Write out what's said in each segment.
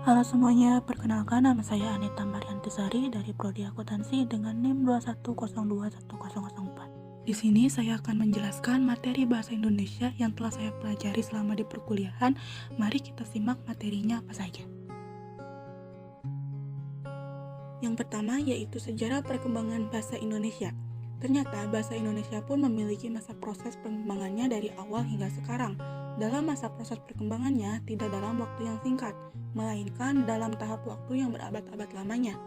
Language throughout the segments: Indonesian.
Halo semuanya, perkenalkan nama saya Anita Mariantisari dari Prodi Akuntansi dengan NIM 210210004. Di sini saya akan menjelaskan materi bahasa Indonesia yang telah saya pelajari selama di perkuliahan. Mari kita simak materinya apa saja. Yang pertama yaitu sejarah perkembangan bahasa Indonesia. Ternyata bahasa Indonesia pun memiliki masa proses perkembangannya dari awal hingga sekarang. Dalam masa proses perkembangannya tidak dalam waktu yang singkat, melainkan dalam tahap waktu yang berabad-abad lamanya.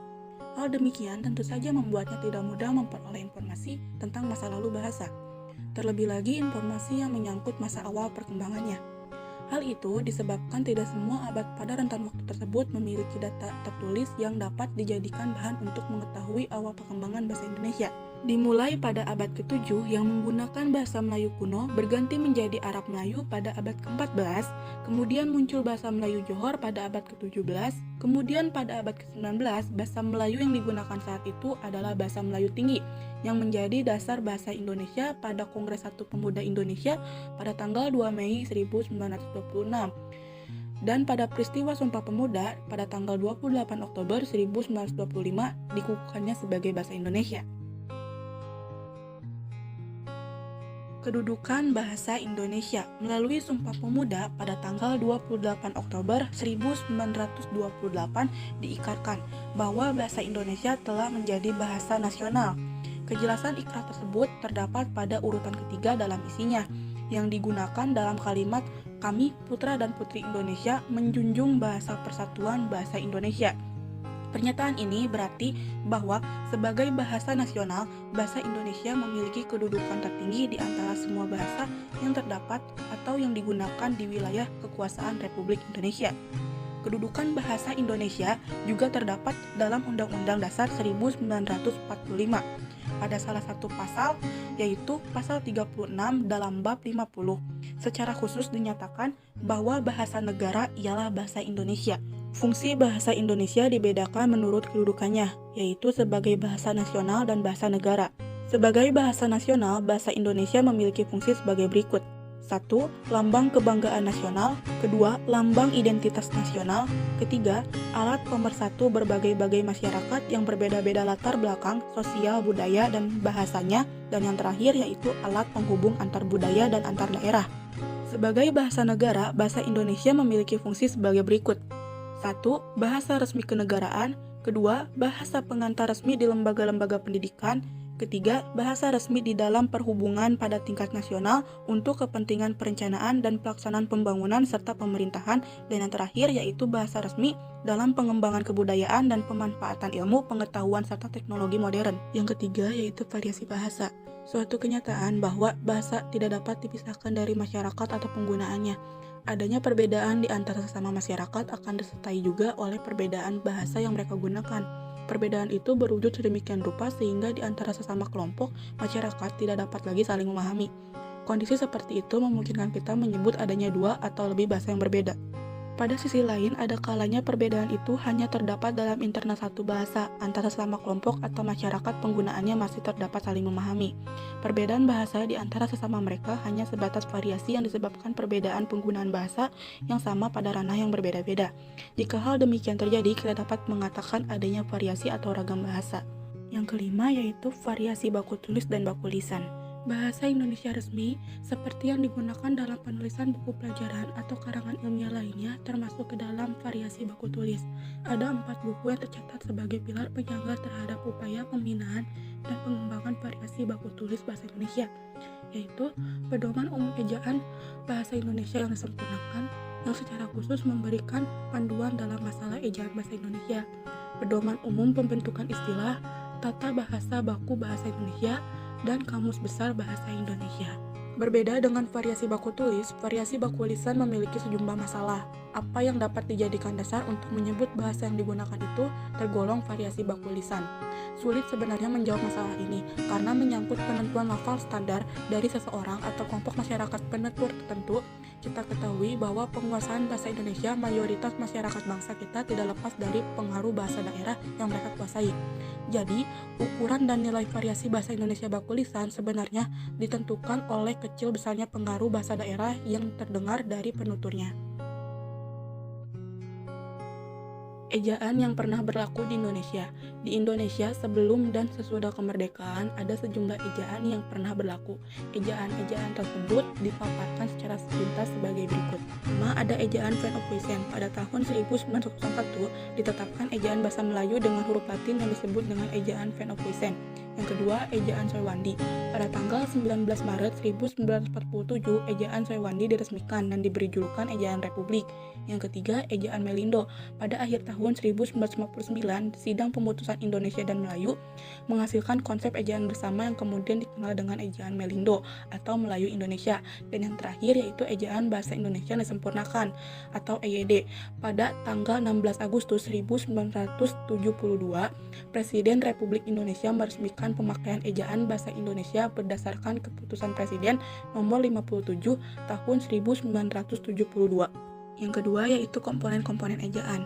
Hal demikian tentu saja membuatnya tidak mudah memperoleh informasi tentang masa lalu bahasa. Terlebih lagi informasi yang menyangkut masa awal perkembangannya. Hal itu disebabkan tidak semua abad pada rentan waktu tersebut memiliki data tertulis yang dapat dijadikan bahan untuk mengetahui awal perkembangan bahasa Indonesia. Dimulai pada abad ke-7 yang menggunakan bahasa Melayu kuno berganti menjadi Arab Melayu pada abad ke-14, kemudian muncul bahasa Melayu Johor pada abad ke-17, kemudian pada abad ke-19 bahasa Melayu yang digunakan saat itu adalah bahasa Melayu Tinggi yang menjadi dasar bahasa Indonesia pada Kongres 1 Pemuda Indonesia pada tanggal 2 Mei 1926. Dan pada peristiwa Sumpah Pemuda pada tanggal 28 Oktober 1925 dikukuhkannya sebagai bahasa Indonesia. Kedudukan bahasa Indonesia melalui Sumpah Pemuda pada tanggal 28 Oktober 1928 diikrarkan bahwa bahasa Indonesia telah menjadi bahasa nasional. Kejelasan ikrar tersebut terdapat pada urutan ketiga dalam isinya, yang digunakan dalam kalimat "Kami, putra dan putri Indonesia, menjunjung bahasa persatuan bahasa Indonesia". Pernyataan ini berarti bahwa sebagai bahasa nasional, bahasa Indonesia memiliki kedudukan tertinggi di antara semua bahasa yang terdapat atau yang digunakan di wilayah kekuasaan Republik Indonesia. Kedudukan bahasa Indonesia juga terdapat dalam Undang-Undang Dasar 1945 pada salah satu pasal, yaitu pasal 36 dalam bab 50. Secara khusus dinyatakan bahwa bahasa negara ialah bahasa Indonesia. Fungsi bahasa Indonesia dibedakan menurut kedudukannya, yaitu sebagai bahasa nasional dan bahasa negara. Sebagai bahasa nasional, bahasa Indonesia memiliki fungsi sebagai berikut. 1. Lambang kebanggaan nasional. 2. Lambang identitas nasional. 3. Alat pemersatu berbagai-bagai masyarakat yang berbeda-beda latar belakang, sosial, budaya, dan bahasanya. Dan yang terakhir yaitu alat penghubung antar budaya dan antar daerah. Sebagai bahasa negara, bahasa Indonesia memiliki fungsi sebagai berikut. 1. Bahasa resmi kenegaraan. 2. Bahasa pengantar resmi di lembaga-lembaga pendidikan. 3. Bahasa resmi di dalam perhubungan pada tingkat nasional untuk kepentingan perencanaan dan pelaksanaan pembangunan serta pemerintahan. Dan yang terakhir yaitu bahasa resmi dalam pengembangan kebudayaan dan pemanfaatan ilmu, pengetahuan, serta teknologi modern. Yang ketiga yaitu variasi bahasa. Suatu kenyataan bahwa bahasa tidak dapat dipisahkan dari masyarakat atau penggunaannya. Adanya perbedaan di antara sesama masyarakat akan disertai juga oleh perbedaan bahasa yang mereka gunakan. Perbedaan itu berwujud sedemikian rupa sehingga di antara sesama kelompok masyarakat tidak dapat lagi saling memahami. Kondisi seperti itu memungkinkan kita menyebut adanya dua atau lebih bahasa yang berbeda. Pada sisi lain, ada kalanya perbedaan itu hanya terdapat dalam internal satu bahasa, antara sesama kelompok atau masyarakat penggunaannya masih terdapat saling memahami. Perbedaan bahasa di antara sesama mereka hanya sebatas variasi yang disebabkan perbedaan penggunaan bahasa yang sama pada ranah yang berbeda-beda. Jika hal demikian terjadi, kita dapat mengatakan adanya variasi atau ragam bahasa. Yang kelima yaitu variasi baku tulis dan baku lisan. Bahasa Indonesia resmi, seperti yang digunakan dalam penulisan buku pelajaran atau karangan ilmiah lainnya, termasuk ke dalam variasi baku tulis. Ada 4 buku yang tercatat sebagai pilar penyangga terhadap upaya pembinaan dan pengembangan variasi baku tulis bahasa Indonesia, yaitu Pedoman Umum Ejaan Bahasa Indonesia yang disempurnakan, yang secara khusus memberikan panduan dalam masalah ejaan bahasa Indonesia, Pedoman Umum Pembentukan Istilah, Tata Bahasa Baku Bahasa Indonesia, dan Kamus Besar Bahasa Indonesia. Berbeda dengan variasi baku tulis, variasi baku lisan memiliki sejumlah masalah. Apa yang dapat dijadikan dasar untuk menyebut bahasa yang digunakan itu tergolong variasi baku lisan. Sulit sebenarnya menjawab masalah ini karena menyangkut penentuan lafal standar dari seseorang atau kelompok masyarakat penutur tertentu. Kita ketahui bahwa penguasaan bahasa Indonesia mayoritas masyarakat bangsa kita tidak lepas dari pengaruh bahasa daerah yang mereka kuasai. Jadi, ukuran dan nilai variasi bahasa Indonesia baku lisan sebenarnya ditentukan oleh kecil besarnya pengaruh bahasa daerah yang terdengar dari penuturnya. Ejaan yang pernah berlaku di Indonesia. Di Indonesia sebelum dan sesudah kemerdekaan ada sejumlah ejaan yang pernah berlaku. Ejaan-ejaan tersebut dipaparkan secara sepintas sebagai berikut. Pertama, ada ejaan Van Ophuijsen. Pada tahun 1901 ditetapkan ejaan bahasa Melayu dengan huruf Latin yang disebut dengan ejaan Van Ophuijsen. Yang kedua, ejaan Soewandi. Pada tanggal 19 Maret 1947, ejaan Soewandi diresmikan dan diberi julukan Ejaan Republik. Yang ketiga, ejaan Melindo. Pada akhir tahun 1959, Sidang Pemutusan Indonesia dan Melayu menghasilkan konsep ejaan bersama yang kemudian dikenal dengan ejaan Melindo atau Melayu Indonesia. Dan yang terakhir yaitu ejaan Bahasa Indonesia yang disempurnakan atau EYD. Pada tanggal 16 Agustus 1972, Presiden Republik Indonesia meresmikan pemakaian ejaan Bahasa Indonesia berdasarkan Keputusan Presiden Nomor 57 Tahun 1972. Yang kedua yaitu komponen-komponen ejaan.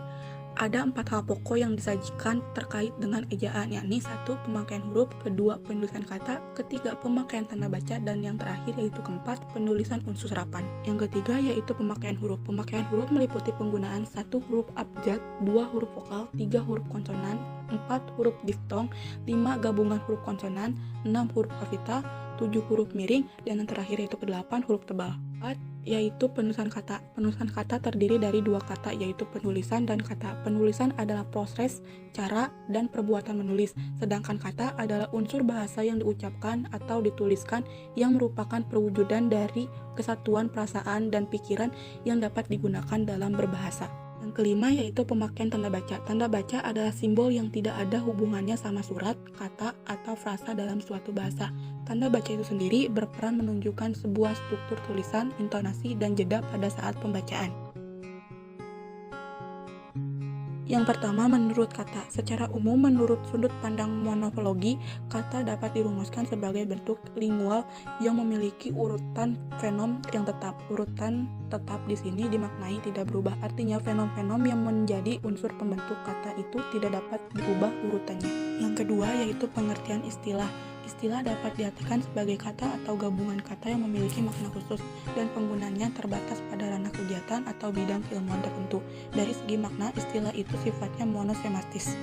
Ada 4 hal pokok yang disajikan terkait dengan ejaan, yakni 1. Pemakaian huruf, kedua penulisan kata, ketiga pemakaian tanda baca, dan yang terakhir yaitu keempat penulisan unsur serapan. Yang ketiga yaitu pemakaian huruf. Pemakaian huruf meliputi penggunaan 1 huruf abjad, 2 huruf vokal, 3 huruf konsonan, 4 huruf diftong, 5 gabungan huruf konsonan, 6 huruf kavita, 7 huruf miring, dan yang terakhir yaitu ke-8 huruf tebal. 4 yaitu penulisan kata. Penulisan kata terdiri dari 2 kata yaitu penulisan dan kata. Penulisan adalah proses, cara, dan perbuatan menulis, sedangkan kata adalah unsur bahasa yang diucapkan atau dituliskan yang merupakan perwujudan dari kesatuan perasaan dan pikiran yang dapat digunakan dalam berbahasa. Yang kelima yaitu pemakaian tanda baca. Tanda baca adalah simbol yang tidak ada hubungannya sama surat, kata, atau frasa dalam suatu bahasa. Tanda baca itu sendiri berperan menunjukkan sebuah struktur tulisan, intonasi, dan jeda pada saat pembacaan. Yang pertama, menurut kata. Secara umum, menurut sudut pandang morfologi, kata dapat dirumuskan sebagai bentuk lingual yang memiliki urutan fenom yang tetap. Urutan tetap di sini dimaknai tidak berubah. Artinya, fenom-fenom yang menjadi unsur pembentuk kata itu tidak dapat diubah urutannya. Yang kedua, yaitu pengertian istilah. Istilah dapat diartikan sebagai kata atau gabungan kata yang memiliki makna khusus dan penggunaannya terbatas pada ranah kegiatan atau bidang keilmuan tertentu. Dari segi makna, istilah itu sifatnya monosemantis.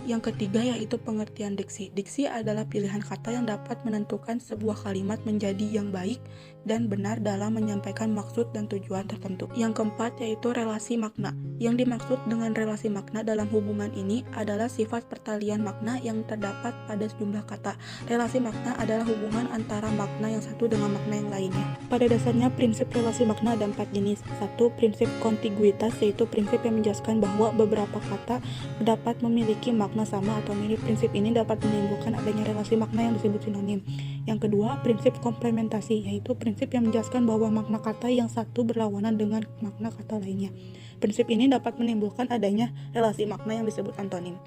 Yang ketiga yaitu pengertian diksi. Diksi adalah pilihan kata yang dapat menentukan sebuah kalimat menjadi yang baik dan benar dalam menyampaikan maksud dan tujuan tertentu. Yang keempat yaitu relasi makna. Yang dimaksud dengan relasi makna dalam hubungan ini adalah sifat pertalian makna yang terdapat pada sejumlah kata. Relasi makna adalah hubungan antara makna yang satu dengan makna yang lainnya. Pada dasarnya prinsip relasi makna ada 4 jenis. 1. Prinsip kontiguitas, yaitu prinsip yang menjelaskan bahwa beberapa kata dapat memiliki makna sama atau mirip. Prinsip ini dapat menimbulkan adanya relasi makna yang disebut sinonim. Yang kedua, prinsip komplementasi, yaitu prinsip yang menjelaskan bahwa makna kata yang satu berlawanan dengan makna kata lainnya. Prinsip ini dapat menimbulkan adanya relasi makna yang disebut antonim.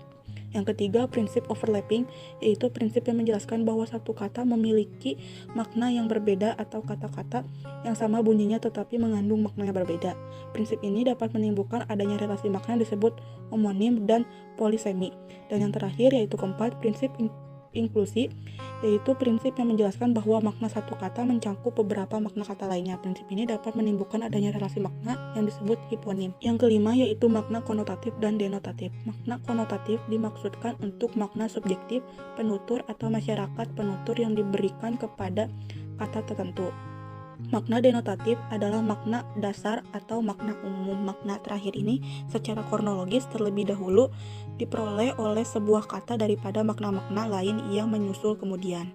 Yang ketiga, prinsip overlapping, yaitu prinsip yang menjelaskan bahwa satu kata memiliki makna yang berbeda atau kata-kata yang sama bunyinya tetapi mengandung makna yang berbeda. Prinsip ini dapat menimbulkan adanya relasi makna yang disebut homonim dan polisemi. Dan yang terakhir yaitu keempat, prinsip inklusi, yaitu prinsip yang menjelaskan bahwa makna satu kata mencangkup beberapa makna kata lainnya. Prinsip ini dapat menimbulkan adanya relasi makna yang disebut hiponim. Yang kelima yaitu makna konotatif dan denotatif. Makna konotatif dimaksudkan untuk makna subjektif, penutur atau masyarakat penutur yang diberikan kepada kata tertentu. Makna denotatif adalah makna dasar atau makna umum. Makna terakhir ini secara kronologis terlebih dahulu diperoleh oleh sebuah kata daripada makna-makna lain yang menyusul kemudian.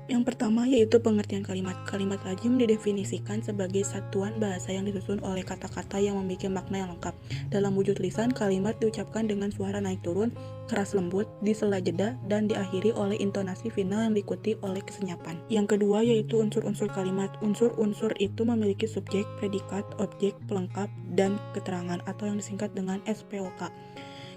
Yang pertama yaitu pengertian kalimat. Kalimat lazim didefinisikan sebagai satuan bahasa yang disusun oleh kata-kata yang memiliki makna yang lengkap. Dalam wujud lisan, kalimat diucapkan dengan suara naik turun, keras lembut, di sela jeda, dan diakhiri oleh intonasi final yang diikuti oleh kesenyapan. Yang kedua yaitu unsur-unsur kalimat. Unsur-unsur itu memiliki subjek, predikat, objek, pelengkap, dan keterangan atau yang disingkat dengan SPOK.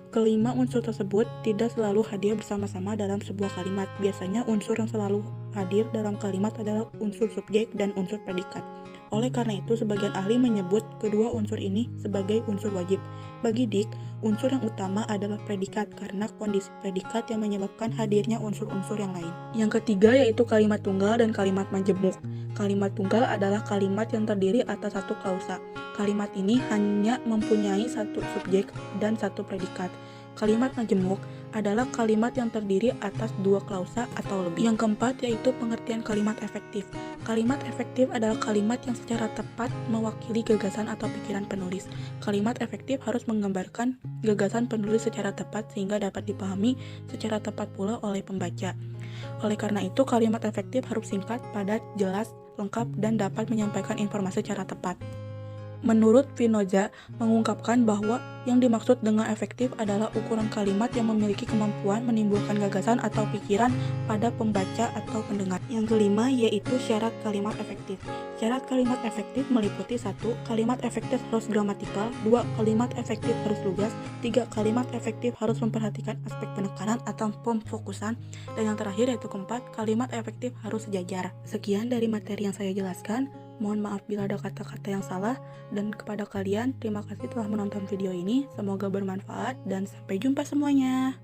Kelima unsur tersebut tidak selalu hadir bersama-sama dalam sebuah kalimat. Biasanya unsur yang selalu hadir dalam kalimat adalah unsur subjek dan unsur predikat. Oleh karena itu, sebagian ahli menyebut kedua unsur ini sebagai unsur wajib. Bagi Dick, unsur yang utama adalah predikat karena kondisi predikat yang menyebabkan hadirnya unsur-unsur yang lain. Yang ketiga yaitu kalimat tunggal dan kalimat majemuk. Kalimat tunggal adalah kalimat yang terdiri atas satu klausa. Kalimat ini hanya mempunyai satu subjek dan satu predikat. Kalimat majemuk adalah kalimat yang terdiri atas dua klausa atau lebih. Yang keempat yaitu pengertian kalimat efektif. Kalimat efektif adalah kalimat yang secara tepat mewakili gagasan atau pikiran penulis. Kalimat efektif harus menggambarkan gagasan penulis secara tepat sehingga dapat dipahami secara tepat pula oleh pembaca. Oleh karena itu, kalimat efektif harus singkat, padat, jelas, lengkap, dan dapat menyampaikan informasi secara tepat. Menurut Spinoza, mengungkapkan bahwa yang dimaksud dengan efektif adalah ukuran kalimat yang memiliki kemampuan menimbulkan gagasan atau pikiran pada pembaca atau pendengar. Yang kelima yaitu syarat kalimat efektif. Syarat kalimat efektif meliputi 1. Kalimat efektif harus gramatikal. 2. Kalimat efektif harus lugas. 3. Kalimat efektif harus memperhatikan aspek penekanan atau pemfokusan. Dan yang terakhir yaitu keempat, kalimat efektif harus sejajar. Sekian dari materi yang saya jelaskan. Mohon maaf bila ada kata-kata yang salah, dan kepada kalian, terima kasih telah menonton video ini. Semoga bermanfaat dan sampai jumpa semuanya.